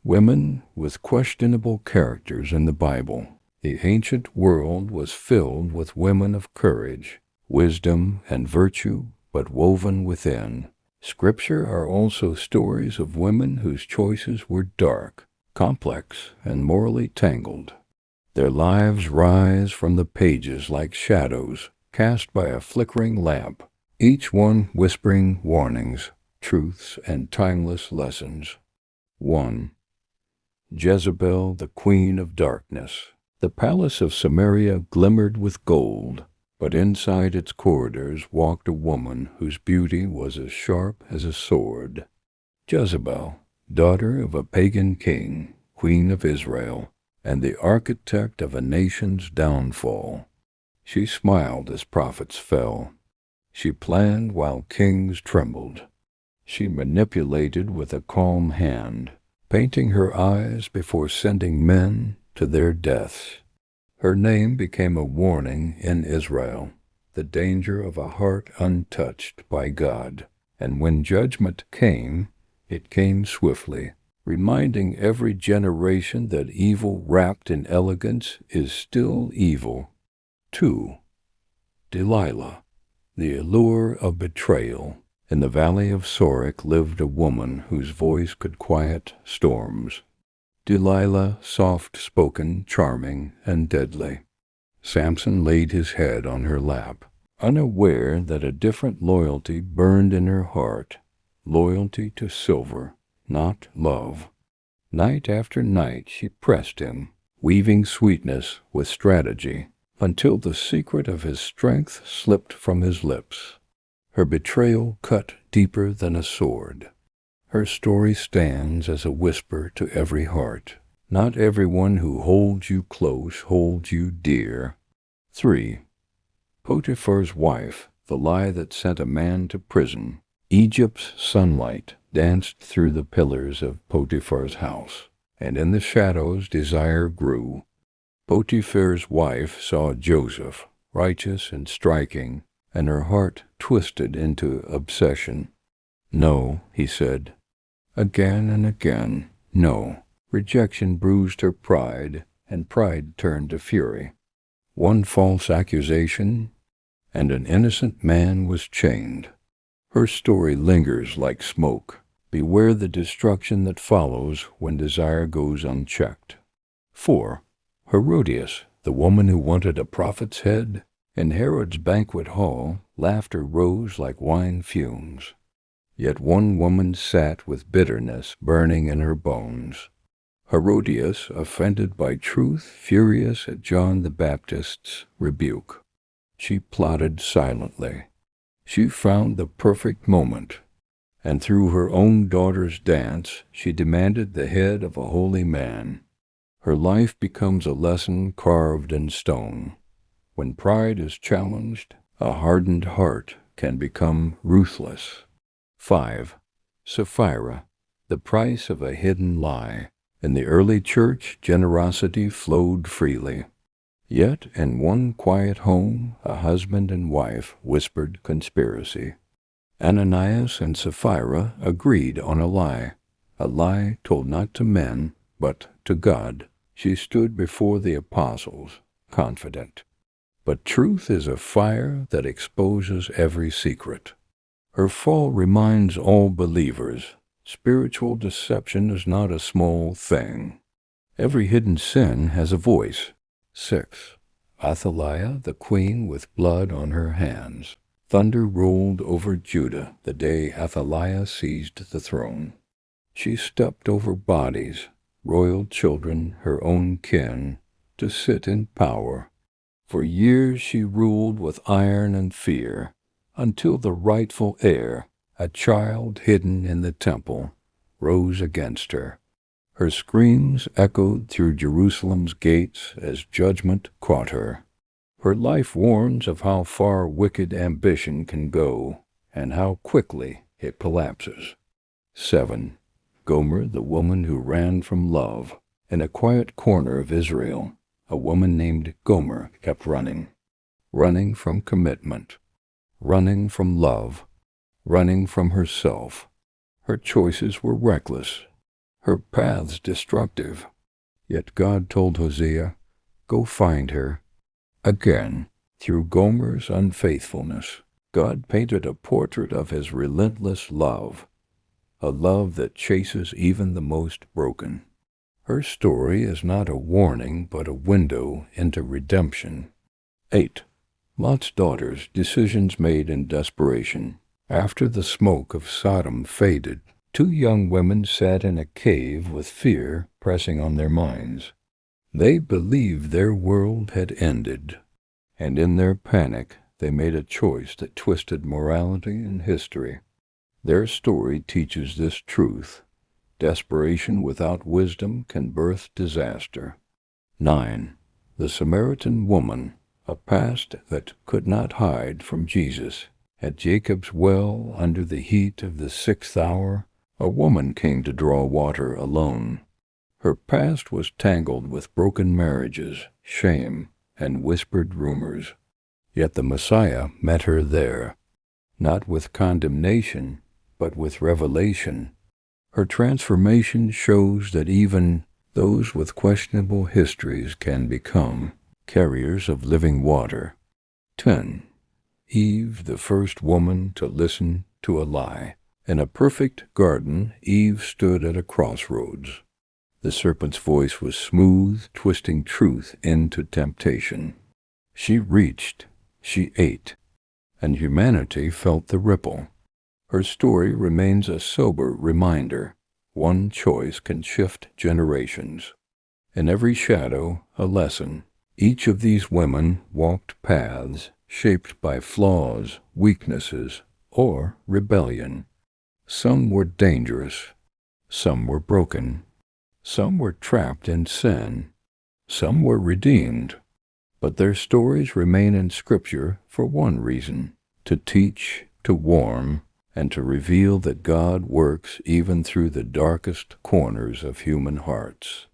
Women with questionable characters in the Bible. The ancient world was filled with women of courage, wisdom, and virtue, but woven within. Scripture are also stories of women whose choices were dark, complex, and morally tangled. Their lives rise from the pages like shadows cast by a flickering lamp, each one whispering warnings, truths, and timeless lessons. 1. Jezebel, the queen of darkness. The palace of Samaria glimmered with gold, but inside its corridors walked a woman whose beauty was as sharp as a sword. Jezebel, daughter of a pagan king, queen of Israel, and the architect of a nation's downfall. She smiled as prophets fell. She planned while kings trembled. She manipulated with a calm hand, painting her eyes before sending men to their deaths. Her name became a warning in Israel, the danger of a heart untouched by God. And when judgment came, it came swiftly, reminding every generation that evil wrapped in elegance is still evil. 2. Delilah, the allure of betrayal. In the valley of Sorek lived a woman whose voice could quiet storms. Delilah, soft-spoken, charming, and deadly. Samson laid his head on her lap, unaware that a different loyalty burned in her heart, loyalty to silver, not love. Night after night she pressed him, weaving sweetness with strategy, until the secret of his strength slipped from his lips. Her betrayal cut deeper than a sword. Her story stands as a whisper to every heart. Not everyone who holds you close holds you dear. 3. Potiphar's wife, the lie that sent a man to prison. Egypt's sunlight danced through the pillars of Potiphar's house, and in the shadows desire grew. Potiphar's wife saw Joseph, righteous and striking, and her heart twisted into obsession. No, he said. Again and again, no. Rejection bruised her pride, and pride turned to fury. One false accusation, and an innocent man was chained. Her story lingers like smoke. Beware the destruction that follows when desire goes unchecked. 4. Herodias, the woman who wanted a prophet's head. In Herod's banquet hall, laughter rose like wine fumes. Yet one woman sat with bitterness burning in her bones. Herodias, offended by truth, furious at John the Baptist's rebuke. She plotted silently. She found the perfect moment, and through her own daughter's dance, she demanded the head of a holy man. Her life becomes a lesson carved in stone. When pride is challenged, a hardened heart can become ruthless. 5. Sapphira, the price of a hidden lie. In the early church, generosity flowed freely. Yet in one quiet home, a husband and wife whispered conspiracy. Ananias and Sapphira agreed on a lie told not to men, but to God. She stood before the apostles, confident. But truth is a fire that exposes every secret. Her fall reminds all believers, spiritual deception is not a small thing. Every hidden sin has a voice. 6. Athaliah, the queen with blood on her hands. Thunder rolled over Judah the day Athaliah seized the throne. She stepped over bodies, royal children, her own kin, to sit in power. For years she ruled with iron and fear, until the rightful heir, a child hidden in the temple, rose against her. Her screams echoed through Jerusalem's gates as judgment caught her. Her life warns of how far wicked ambition can go, and how quickly it collapses. 7. Gomer, the woman who ran from love. In a quiet corner of Israel, a woman named Gomer kept running from commitment, running from love, running from herself. Her choices were reckless. her paths destructive. Yet God told Hosea, "Go find her." Again, through Gomer's unfaithfulness, God painted a portrait of his relentless love, a love that chases even the most broken. Her story is not a warning, but a window into redemption. 8. Lot's daughters, decisions made in desperation. After the smoke of Sodom faded, two young women sat in a cave with fear pressing on their minds. They believed their world had ended, and in their panic they made a choice that twisted morality and history. Their story teaches this truth: desperation without wisdom can birth disaster. 9. The Samaritan woman, a past that could not hide from Jesus. At Jacob's well, under the heat of the 6th hour, a woman came to draw water alone. Her past was tangled with broken marriages, shame, and whispered rumors. Yet the Messiah met her there, not with condemnation, but with revelation. Her transformation shows that even those with questionable histories can become carriers of living water. 10. Eve, the first woman to listen to a lie. In a perfect garden, Eve stood at a crossroads. The serpent's voice was smooth, twisting truth into temptation. She reached, she ate, and humanity felt the ripple. Her story remains a sober reminder. One choice can shift generations. In every shadow, a lesson. Each of these women walked paths shaped by flaws, weaknesses, or rebellion. Some were dangerous. Some were broken. Some were trapped in sin. Some were redeemed. But their stories remain in Scripture for one reason: to teach, to warn, and to reveal that God works even through the darkest corners of human hearts.